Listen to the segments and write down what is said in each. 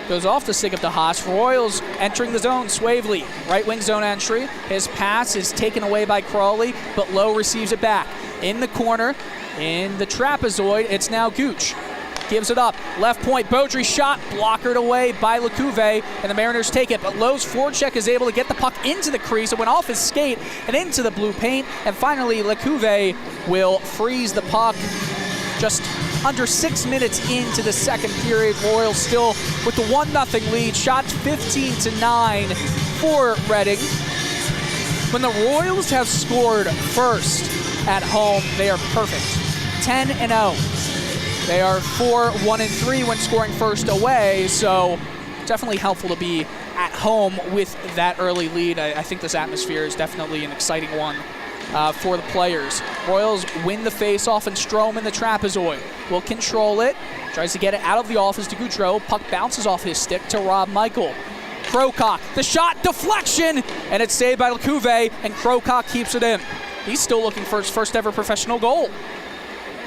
Goes off the stick of DeHaas. Royals entering the zone. Swavely, right wing zone entry. His pass is taken away by Crawley, but Lowe receives it back. In the corner, in the trapezoid, it's now Gooch. Gives it up. Left point, Beaudry shot, blockered away by Lecouve, and the Mariners take it. But Lowe's forecheck is able to get the puck into the crease. It went off his skate and into the blue paint. And finally, Lecouve will freeze the puck just under 6 minutes into the second period. Royals still with the 1-0 lead. Shots 15-9 for Reading. When the Royals have scored first at home, they are perfect. 10-0. They are 4-1-3 when scoring first away, so definitely helpful to be at home with that early lead. I think this atmosphere is definitely an exciting one for the players. Royals win the face-off, and Strome in the trapezoid will control it. Tries to get it out of the office to Goudreau. Puck bounces off his stick to Rob Michael. Crocock, the shot, deflection, and it's saved by Lecouve, and Crocock keeps it in. He's still looking for his first ever professional goal.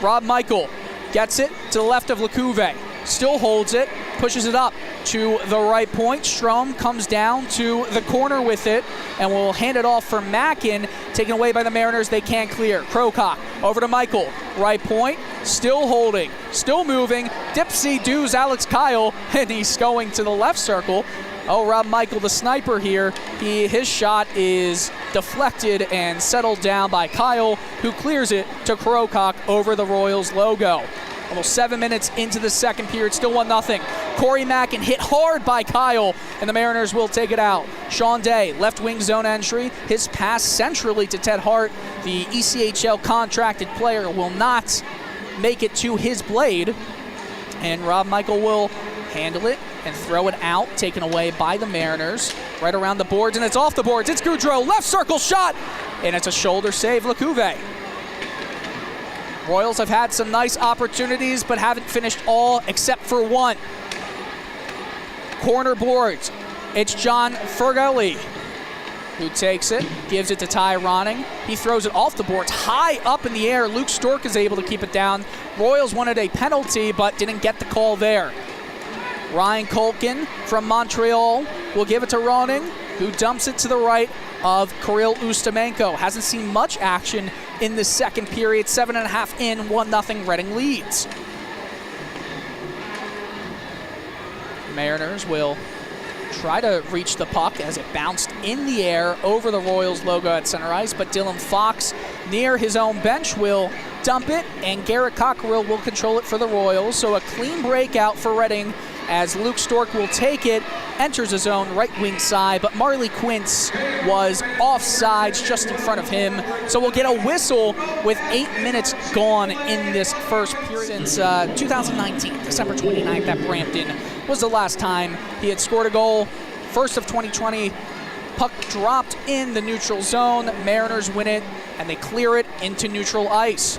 Rob Michael gets it to the left of Lecouve. Still holds it, pushes it up to the right point. Strome comes down to the corner with it and will hand it off for Mackin. Taken away by the Mariners, they can't clear. Crocock over to Michael. Right point, still holding, still moving. Dipsy doos Alex Coyle, and he's going to the left circle. Oh, Rob Michael, the sniper here. His shot is deflected and settled down by Coyle, who clears it to Crocock over the Royals logo. Almost 7 minutes into the second period, still 1-0. Corey Mackin hit hard by Coyle, and the Mariners will take it out. Sean Day, left wing zone entry. His pass centrally to Ted Hart. The ECHL contracted player will not make it to his blade, and Rob Michael will handle it and throw it out, taken away by the Mariners. Right around the boards, and it's off the boards. It's Goudreau, left circle shot, and it's a shoulder save, Lecouve. Royals have had some nice opportunities, but haven't finished all except for one. Corner boards. It's John Fergelli who takes it, gives it to Ty Ronning. He throws it off the boards, high up in the air. Luke Stork is able to keep it down. Royals wanted a penalty, but didn't get the call there. Ryan Colkin from Montreal will give it to Ronning, who dumps it to the right of Kirill Ustimenko. Hasn't seen much action in the second period. 7.5 in, 1-0 Reading leads. Mariners will try to reach the puck as it bounced in the air over the Royals logo at center ice, but Dylan Fox near his own bench will dump it, and Garrett Cockerill will control it for the Royals. So a clean breakout for Reading as Luke Stork will take it, enters his own right wing side, but Marley Quince was offsides just in front of him. So we'll get a whistle with 8 minutes gone in this first period. Since 2019, December 29th at Brampton was the last time he had scored a goal. First of 2020, puck dropped in the neutral zone. Mariners win it, and they clear it into neutral ice.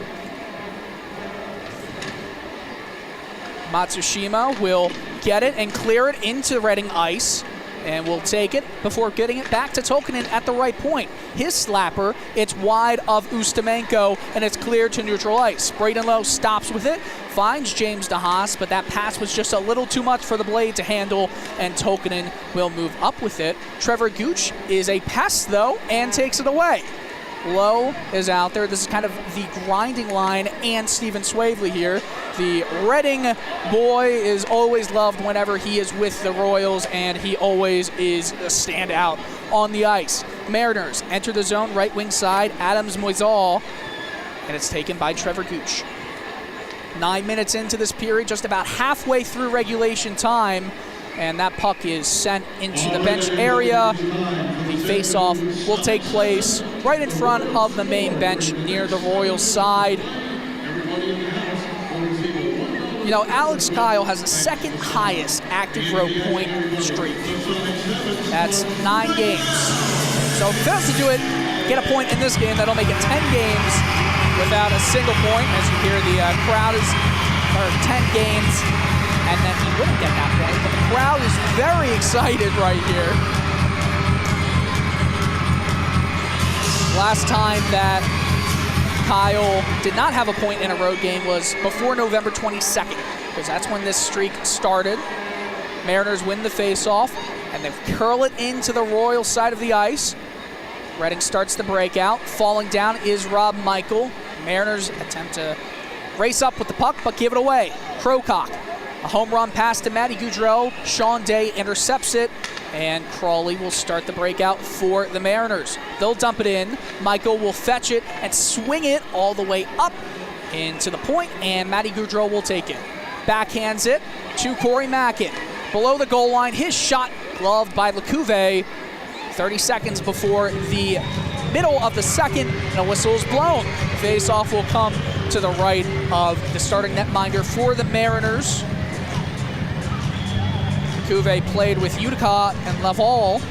Matsushima will get it and clear it into Reading ice, and will take it before getting it back to Tolkinen at the right point. His slapper, it's wide of Ustimenko, and it's cleared to neutral ice. Braden Lowe stops with it, finds James DeHaas, but that pass was just a little too much for the blade to handle, and Tolkinen will move up with it. Trevor Gooch is a pest, though, and takes it away. Lowe is out there. This is kind of the grinding line, and Stephen Swavely here. The Reading boy is always loved whenever he is with the Royals, and he always is a standout on the ice. Mariners enter the zone, right wing side, Adams Moisal, and it's taken by Trevor Gooch. 9 minutes into this period, just about halfway through regulation time, and that puck is sent into the bench area. The face-off will take place right in front of the main bench near the Royals side. You know, Alex Coyle has the second highest active road point streak. That's 9 games. So if he fails to do it, get a point in this game, that'll make it 10 games without a single point. As you hear, the crowd is, or 10 games, and then he wouldn't get that point. But the crowd is very excited right here. Last time that Coyle did not have a point in a road game was before November 22nd, because that's when this streak started. Mariners win the faceoff, and they curl it into the Royals side of the ice. Redding starts the breakout. Falling down is Rob Michael. Mariners attempt to race up with the puck, but give it away. Crowcock, a home run pass to Matty Goudreau. Sean Day intercepts it, and Crawley will start the breakout for the Mariners. They'll dump it in. Michael will fetch it and swing it all the way up into the point, and Matty Goudreau will take it. Backhands it to Corey Mackin. Below the goal line, his shot gloved by Lecouve. 30 seconds before the middle of the second, and a whistle is blown. Face-off will come to the right of the starting netminder for the Mariners. Lecouve played with Utica and Laval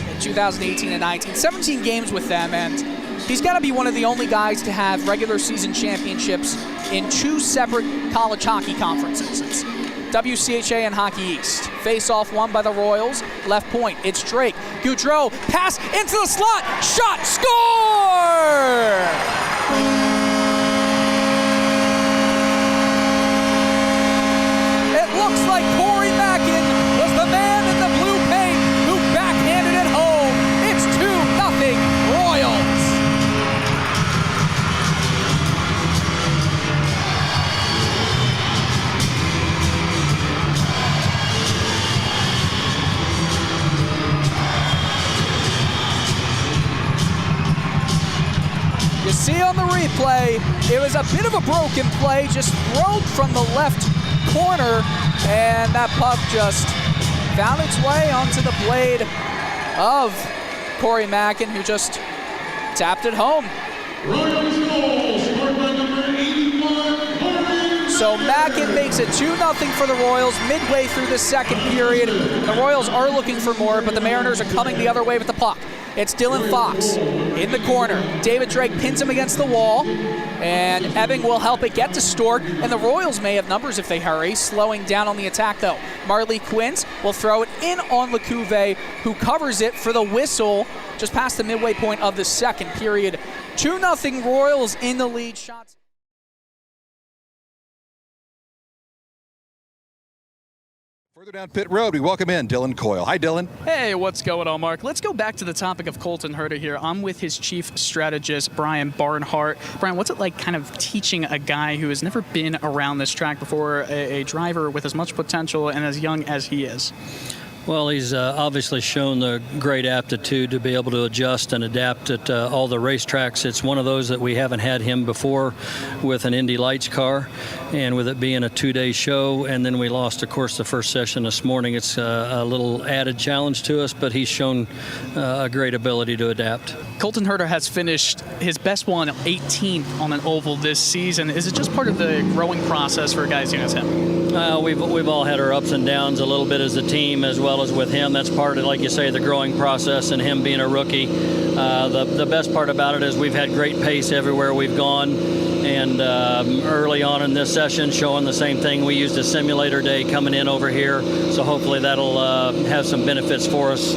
in 2018 and 19. 17 games with them, and he's got to be one of the only guys to have regular season championships in 2 separate college hockey conferences. It's WCHA and Hockey East. Face-off won by the Royals. Left point, it's Drake. Goudreau, pass into the slot, shot, score! It looks like Corey Mackin was the man in the blue paint who backhanded it home. It's 2-0 Royals. You see on the replay, it was a bit of a broken play, just thrown from the left corner, and that puck just found its way onto the blade of Corey Mackin, who just tapped it home. So Mackin makes it 2-0 for the Royals midway through the second period. The Royals are looking for more, but the Mariners are coming the other way with the puck. It's Dylan Fox in the corner. David Drake pins him against the wall, and Ebbing will help it get to Stork, and the Royals may have numbers if they hurry, slowing down on the attack though. Marley Quince will throw it in on Lecouve, who covers it for the whistle just past the midway point of the second period. 2-0 Royals in the lead. Shots. Further down pit road, we welcome in Dylan Coyle. Hi, Dylan. Hey, what's going on, Mark? Let's go back to the topic of Colton Herta here. I'm with his chief strategist, Brian Barnhart. Brian, what's it like kind of teaching a guy who has never been around this track before, a driver with as much potential and as young as he is? Well, he's obviously shown the great aptitude to be able to adjust and adapt at all the racetracks. It's one of those that we haven't had him before with an Indy Lights car, and with it being a 2-day show, and then we lost, of course, the first session this morning. It's a little added challenge to us, but he's shown a great ability to adapt. Colton Herta has finished his best one 18th on an oval this season. Is it just part of the growing process for guys young as him? We've all had our ups and downs a little bit as a team, as well as with him. That's part of, like you say, the growing process, and him being a rookie. The best part about it is we've had great pace everywhere we've gone, and early on in this session showing the same thing. We used a simulator day coming in over here, so hopefully that'll have some benefits for us.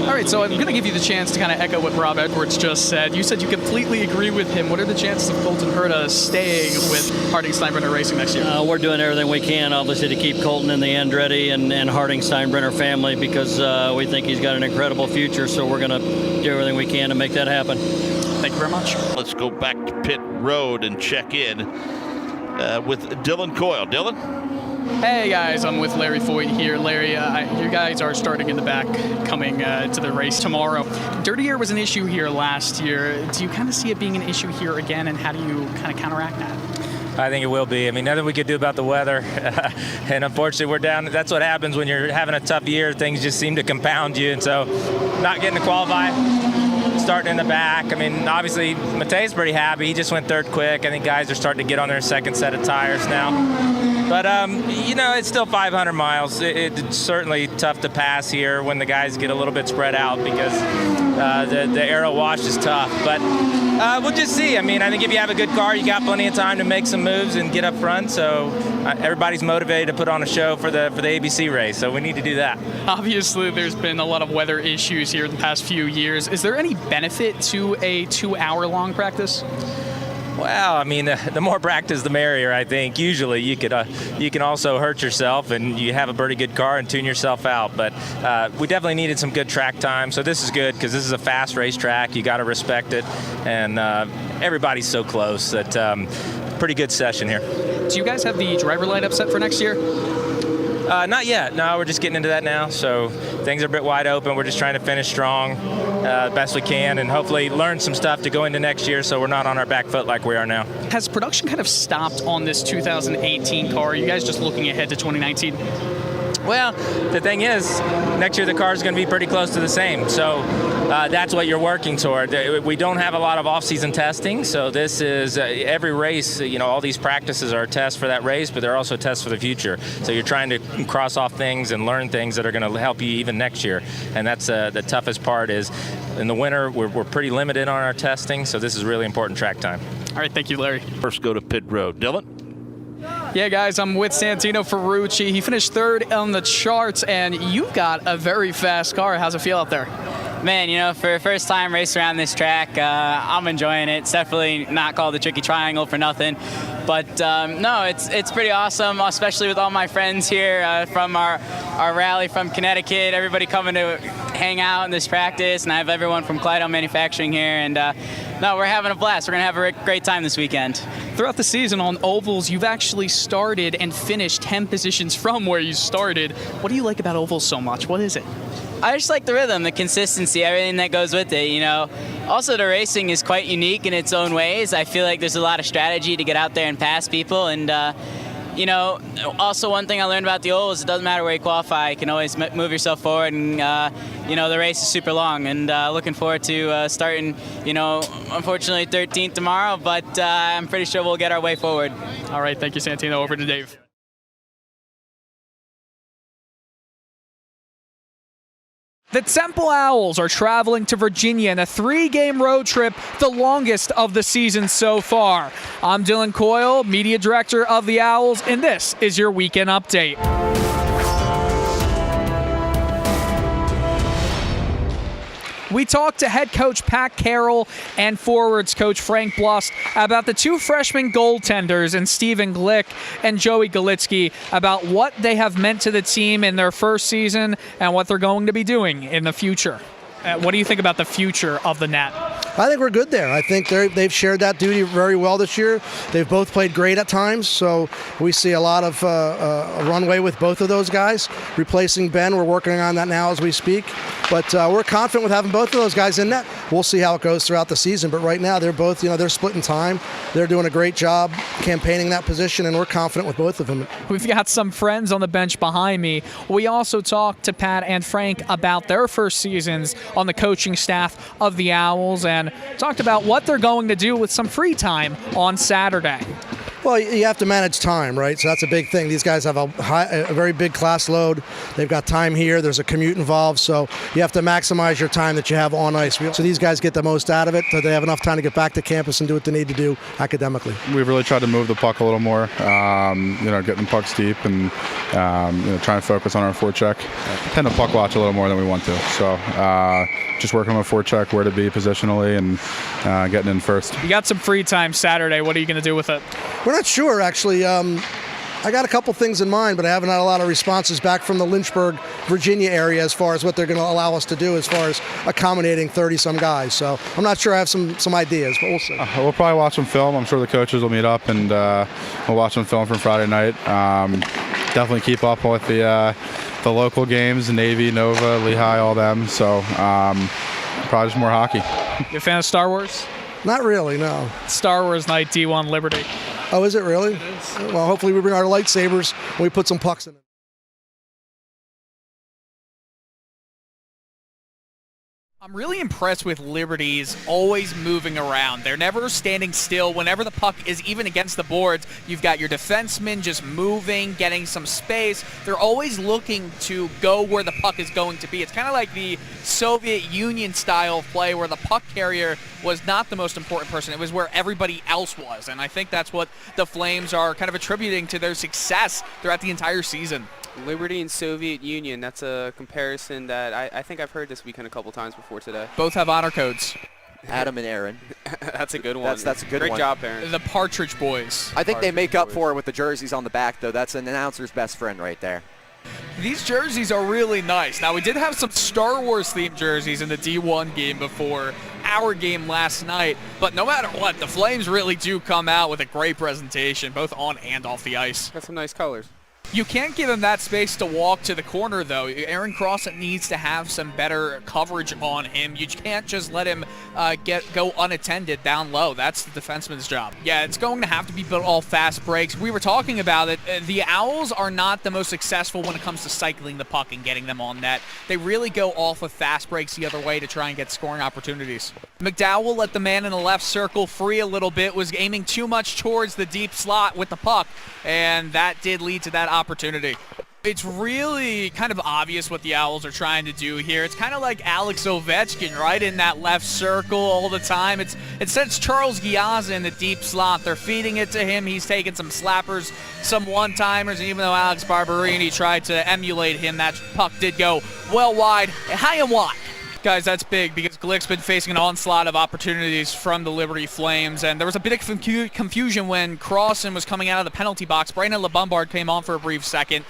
All right, so I'm going to give you the chance to kind of echo what Rob Edwards just said. You said you completely agree with him. What are the chances of Colton Herta staying with Harding Steinbrenner Racing next year? We're doing everything we can, obviously, to keep Colton in the Andretti and Harding Steinbrenner family, because we think he's got an incredible future, so we're going to do everything we can to make that happen. Thank you very much. Let's go back to pit road and check in with Dylan Coyle. Dylan? Hey guys, I'm with Larry Foyt here. Larry, you guys are starting in the back coming to the race tomorrow. Dirty air was an issue here last year. Do you kind of see it being an issue here again, and how do you kind of counteract that? I think it will be. I mean, nothing we could do about the weather. And unfortunately, we're down. That's what happens when you're having a tough year. Things just seem to compound you. And so not getting to qualify, starting in the back. I mean, obviously, Matei's pretty happy. He just went third quick. I think guys are starting to get on their second set of tires now. But, you know, it's still 500 miles. It's certainly tough to pass here when the guys get a little bit spread out, because the aero wash is tough. But we'll just see. I mean, I think if you have a good car, you got plenty of time to make some moves and get up front. So everybody's motivated to put on a show for the ABC race. So we need to do that. Obviously, there's been a lot of weather issues here in the past few years. Is there any benefit to a 2-hour-long practice? Well, I mean, the more practice, the merrier, I think. Usually you can also hurt yourself and you have a pretty good car and tune yourself out. But we definitely needed some good track time. So this is good because this is a fast racetrack. You got to respect it. And everybody's so close that pretty good session here. Do you guys have the driver lineup set for next year? Not yet. No, we're just getting into that now. So things are a bit wide open. We're just trying to finish strong best we can and hopefully learn some stuff to go into next year so we're not on our back foot like we are now. Has production kind of stopped on this 2018 car? Are you guys just looking ahead to 2019? Well, the thing is, next year the car is going to be pretty close to the same. So that's what you're working toward. We don't have a lot of off-season testing, so this is every race, all these practices are a test for that race, but they're also tests for the future. So you're trying to cross off things and learn things that are going to help you even next year. And that's the toughest part is in the winter, we're pretty limited on our testing, so this is really important track time. All right, thank you, Larry. First go to pit road. Dylan? Yeah, guys, I'm with Santino Ferrucci. He finished third on the charts, and you've got a very fast car. How's it feel out there? Man, for a first time race around this track, I'm enjoying it. It's definitely not called the Tricky Triangle for nothing. But no, it's pretty awesome, especially with all my friends here from our rally from Connecticut, everybody coming to hang out in this practice, and I have everyone from Coyle Manufacturing here, and no, we're having a blast. We're going to have a great time this weekend. Throughout the season on ovals, you've actually started and finished 10 positions from where you started. What do you like about ovals so much? What is it? I just like the rhythm, the consistency, everything that goes with it, Also, the racing is quite unique in its own ways. I feel like there's a lot of strategy to get out there and pass people. And, also one thing I learned about the oval is it doesn't matter where you qualify. You can always move yourself forward. And, the race is super long. And looking forward to starting, unfortunately 13th tomorrow. But I'm pretty sure we'll get our way forward. All right. Thank you, Santino. Over to Dave. The Temple Owls are traveling to Virginia in a 3-game road trip, the longest of the season so far. I'm Dylan Coyle, Media Director of the Owls, and this is your Weekend Update. We talked to head coach Pat Carroll and forwards coach Frank Blust about the two freshman goaltenders in Steven Glick and Joey Galitsky about what they have meant to the team in their first season and what they're going to be doing in the future. What do you think about the future of the Nat? I think we're good there. I think they've shared that duty very well this year. They've both played great at times, so we see a lot of runway with both of those guys. Replacing Ben, we're working on that now as we speak. But we're confident with having both of those guys in net. We'll see how it goes throughout the season. But right now, they're both, they're splitting time. They're doing a great job campaigning that position, and we're confident with both of them. We've got some friends on the bench behind me. We also talked to Pat and Frank about their first seasons on the coaching staff of the Owls and talked about what they're going to do with some free time on Saturday. Well, you have to manage time, right? So that's a big thing. These guys have a very big class load. They've got time here. There's a commute involved, so you have to maximize your time that you have on ice. So these guys get the most out of it, so they have enough time to get back to campus and do what they need to do academically. We've really tried to move the puck a little more, getting pucks deep and trying to focus on our forecheck. Tend to puck watch a little more than we want to. So just working on my forecheck, where to be positionally, and getting in first. You got some free time Saturday. What are you going to do with it? We're not sure, actually. I got a couple things in mind, but I haven't had a lot of responses back from the Lynchburg, Virginia area as far as what they're going to allow us to do as far as accommodating 30-some guys. So I'm not sure. I have some ideas, but we'll see. We'll probably watch some film. I'm sure the coaches will meet up, and we'll watch some film from Friday night. Definitely keep up with the local games, Navy, Nova, Lehigh, all them. So probably just more hockey. You a fan of Star Wars? Not really, no. Star Wars Night, D1 Liberty. Oh, is it really? It is. Well, hopefully we bring our lightsabers and we put some pucks in it. I'm really impressed with Liberty's always moving around. They're never standing still. Whenever the puck is even against the boards, you've got your defensemen just moving, getting some space. They're always looking to go where the puck is going to be. It's kind of like the Soviet Union style of play where the puck carrier was not the most important person. It was where everybody else was. And I think that's what the Flames are kind of attributing to their success throughout the entire season. Liberty and Soviet Union, that's a comparison that I think I've heard this weekend a couple times before today. Both have honor codes. Adam and Aaron. That's a good one. That's a good Great one. Great job, Aaron. The Partridge Boys. I think they make up for it with the jerseys on the back, though. That's an announcer's best friend right there. These jerseys are really nice. Now, we did have some Star Wars-themed jerseys in the D1 game before our game last night, but no matter what, the Flames really do come out with a great presentation, both on and off the ice. Got some nice colors. You can't give him that space to walk to the corner, though. Aaron Crossan needs to have some better coverage on him. You can't just let him go unattended down low. That's the defenseman's job. Yeah, it's going to have to be built all fast breaks. We were talking about it. The Owls are not the most successful when it comes to cycling the puck and getting them on net. They really go off of fast breaks the other way to try and get scoring opportunities. McDowell let the man in the left circle free a little bit, was aiming too much towards the deep slot with the puck, and that did lead to that opportunity. It's really kind of obvious what the Owls are trying to do here. It's kind of like Alex Ovechkin, right, in that left circle all the time. It sends Charles Giazza in the deep slot. They're feeding it to him. He's taking some slappers, some one-timers, and even though Alex Barberini tried to emulate him, that puck did go well wide, high and wide. Guys, that's big because Glick's been facing an onslaught of opportunities from the Liberty Flames, and there was a bit of confusion when Crossan was coming out of the penalty box. Brandon LeBombard came on for a brief second.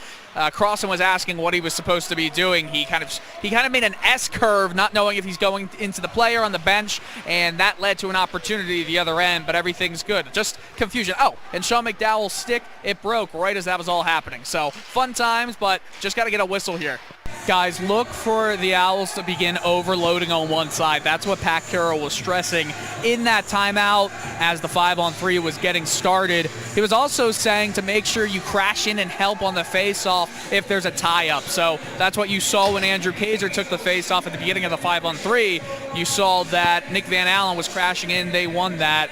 Crossan was asking what he was supposed to be doing. He kind of made an S curve, not knowing if he's going into the play or on the bench, and that led to an opportunity at the other end, but everything's good. Just confusion. Oh, and Sean McDowell's stick, it broke right as that was all happening. So fun times, but just got to get a whistle here. Guys, look for the Owls to begin overloading on one side. That's what Pat Carroll was stressing in that timeout as the 5-on-3 was getting started. He was also saying to make sure you crash in and help on the face-off if there's a tie-up. So that's what you saw when Andrew Kaiser took the face-off at the beginning of the 5-on-3. You saw that Nick Van Allen was crashing in. They won that.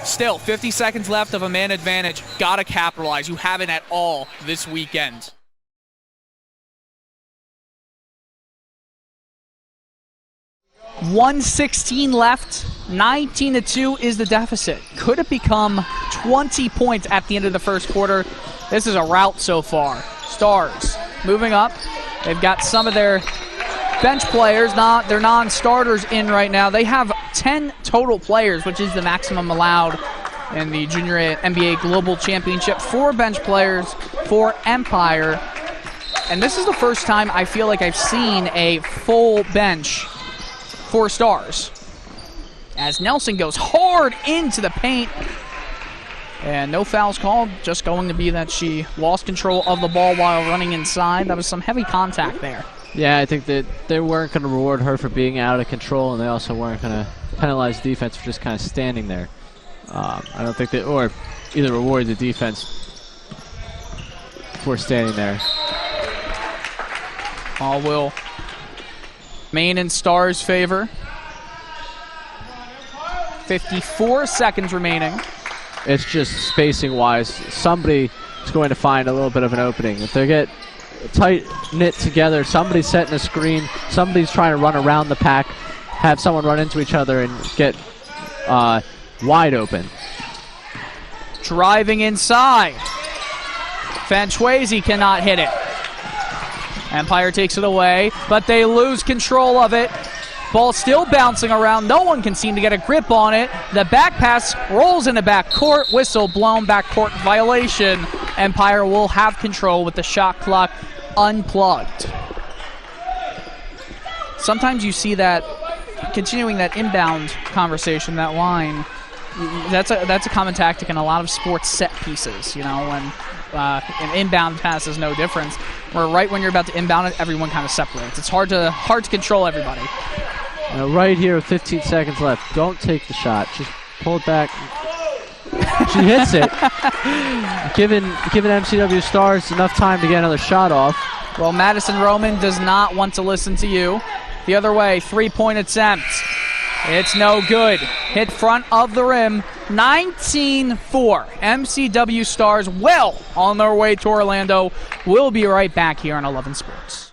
Still, 50 seconds left of a man advantage. Got to capitalize. You haven't at all this weekend. 1:16 left. 19-2 is the deficit. Could it become 20 points at the end of the first quarter? This is a rout so far. Stars moving up. They've got some of their bench players, their non-starters in right now. They have 10 total players, which is the maximum allowed in the Junior NBA Global Championship. 4 bench players for Empire. And this is the first time I feel like I've seen a full bench for Stars, as Nelson goes hard into the paint, and no fouls called, just going to be that she lost control of the ball while running inside. That was some heavy contact there. Yeah, I think that they weren't going to reward her for being out of control, and they also weren't going to penalize defense for just kind of standing there. I don't think that, or either reward the defense for standing there. All will Maine in Stars' favor. 54 seconds remaining. It's just spacing-wise. Somebody is going to find a little bit of an opening. If they get tight-knit together, somebody's setting a screen, somebody's trying to run around the pack, have someone run into each other and get wide open. Driving inside. Fanchuezi cannot hit it. Empire takes it away, but they lose control of it. Ball still bouncing around. No one can seem to get a grip on it. The back pass rolls into back court. Whistle blown, back court violation. Empire will have control with the shot clock unplugged. Sometimes you see that, continuing that inbound conversation, that line, that's a common tactic in a lot of sports set pieces, you know, when an inbound pass is no difference. Where right when you're about to inbound it, everyone kind of separates. It's hard to control everybody. Right here with 15 seconds left. Don't take the shot. Just pull it back. She hits it. Giving MCW Stars enough time to get another shot off. Well, Madison Roman does not want to listen to you. The other way, 3-point attempt. It's no good. Hit front of the rim. 19-4. MCW Stars well on their way to Orlando. We'll be right back here on 11 Sports.